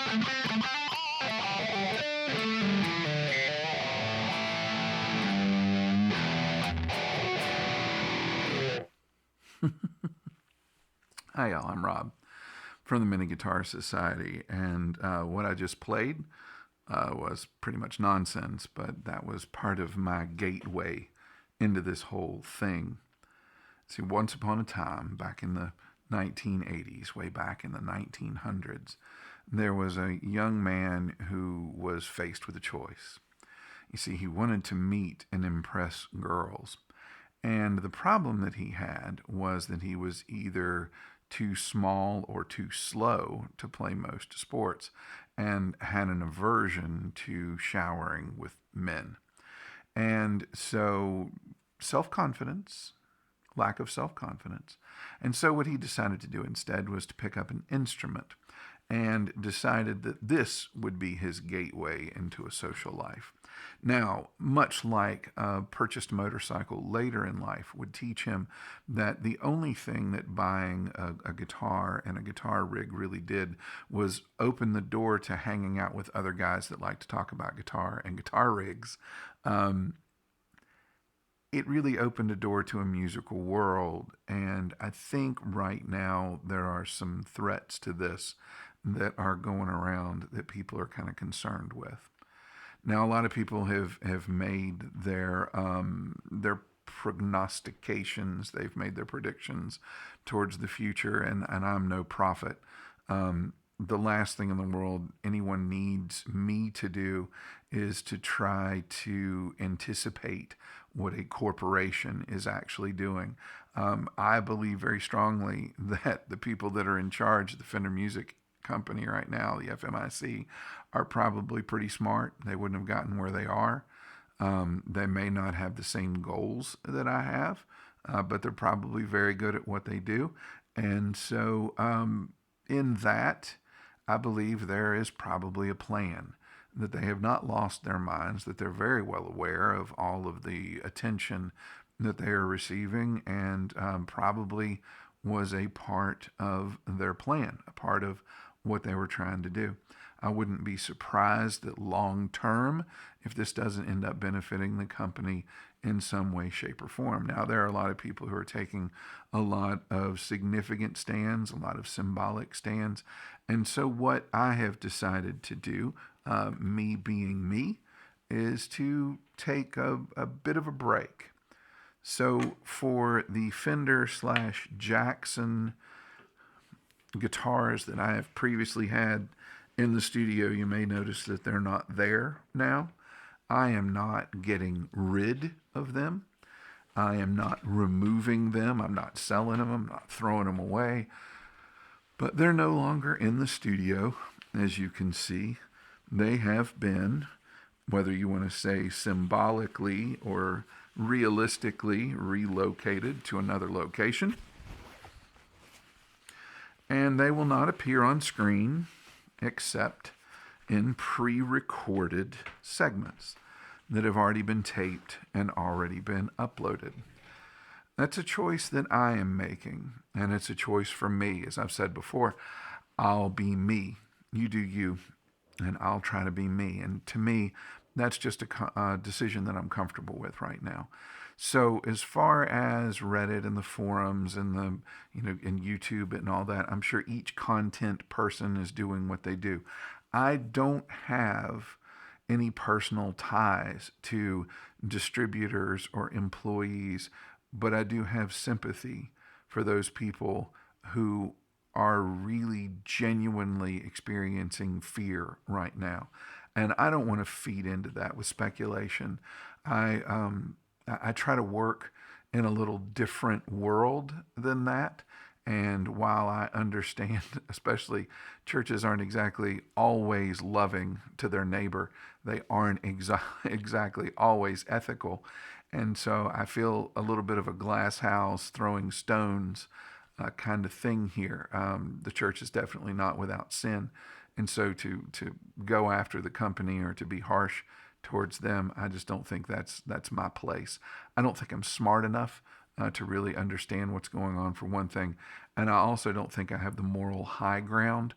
Hi, y'all. I'm Rob from the Mini Guitar Society, and what I just played was pretty much nonsense, but that was part of my gateway into this whole thing. See, once upon a time, back in the 1980s, way back in the 1900s, there was a young man who was faced with a choice. You see, he wanted to meet and impress girls. And the problem that he had was that he was either too small or too slow to play most sports and had an aversion to showering with men. And so, self confidence, lack of self confidence. And so, what he decided to do instead was to pick up an instrument and decided that this would be his gateway into a social life. Now, much like a purchased motorcycle later in life would teach him that the only thing that buying a guitar and a guitar rig really did was open the door to hanging out with other guys that like to talk about guitar and guitar rigs. Um, it really opened a door to a musical world. And I think right now there are some threats to this that are going around that people are kind of concerned with. Now, a lot of people have made their prognostications, they've made their predictions towards the future, and I'm no prophet. The last thing in the world anyone needs me to do is to try to anticipate what a corporation is actually doing. I believe very strongly that the people that are in charge of the Fender Music Company right now, the FMIC, are probably pretty smart. They wouldn't have gotten where they are. They may not have the same goals that I have, but they're probably very good at what they do. And so, in that, I believe there is probably a plan, that they have not lost their minds, that they're very well aware of all of the attention that they are receiving, and probably was a part of their plan, a part of what they were trying to do. I wouldn't be surprised that long term, if this doesn't end up benefiting the company in some way, shape, or form. Now, there are a lot of people who are taking a lot of significant stands, a lot of symbolic stands. And so, what I have decided to do, me being me, is to take a bit of a break. So, for the Fender slash Jackson guitars that I have previously had in the studio, you may notice that they're not there now. I am not getting rid of them. I am not removing them. I'm not selling them. I'm not throwing them away. But they're no longer in the studio, as you can see. They have been, whether you want to say symbolically or realistically, relocated to another location. And they will not appear on screen except in pre-recorded segments that have already been taped and already been uploaded. That's a choice that I am making, and it's a choice for me. As I've said before, I'll be me, you do you, and I'll try to be me. And to me, that's just a decision that I'm comfortable with right now. So as far as Reddit and the forums and the, and YouTube and all that, I'm sure each content person is doing what they do. I don't have any personal ties to distributors or employees, but I do have sympathy for those people who are really genuinely experiencing fear right now. And I don't want to feed into that with speculation. I try to work in a little different world than that. And while I understand, especially churches aren't exactly always loving to their neighbor, they aren't exactly always ethical. And so I feel a little bit of a glass house throwing stones kind of thing here. The church is definitely not without sin. And so to go after the company or to be harsh towards them, I just don't think that's my place. I don't think I'm smart enough to really understand what's going on, for one thing, and I also don't think I have the moral high ground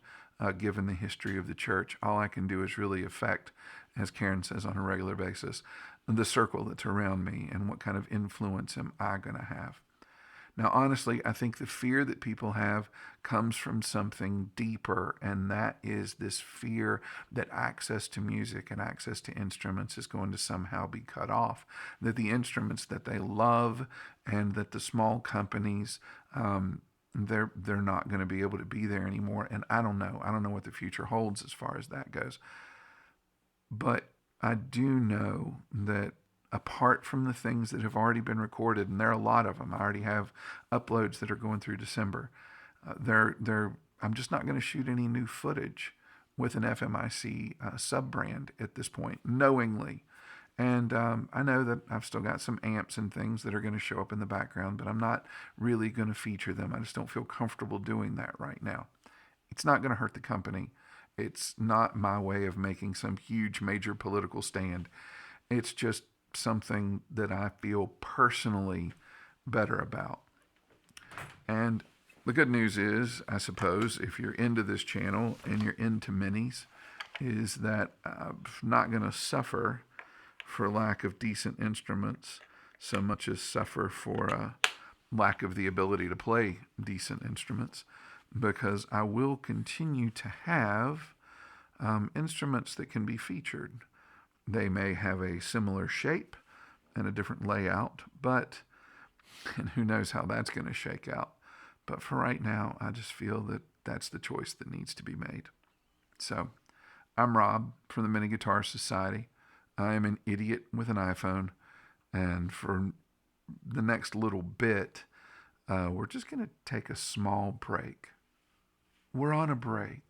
given the history of the church. All I can do is really affect, as Karen says, on a regular basis, the circle that's around me and what kind of influence am I going to have. Now, honestly, I think the fear that people have comes from something deeper, and that is this fear that access to music and access to instruments is going to somehow be cut off. That the instruments that they love and that the small companies, they're not going to be able to be there anymore. And I don't know. I don't know what the future holds as far as that goes. But I do know that apart from the things that have already been recorded, and there are a lot of them, I already have uploads that are going through December. I'm just not going to shoot any new footage with an FMIC sub-brand at this point, knowingly. And I know that I've still got some amps and things that are going to show up in the background, but I'm not really going to feature them. I just don't feel comfortable doing that right now. It's not going to hurt the company. It's not my way of making some huge major political stand. It's just something that I feel personally better about. And the good news is, I suppose, if you're into this channel and you're into minis, is that I'm not going to suffer for lack of decent instruments so much as suffer for a lack of the ability to play decent instruments, because I will continue to have instruments that can be featured. They may have a similar shape and a different layout, and who knows how that's going to shake out. But for right now, I just feel that that's the choice that needs to be made. So, I'm Rob from the Mini Guitar Society. I am an idiot with an iPhone, and for the next little bit, we're just going to take a small break. We're on a break.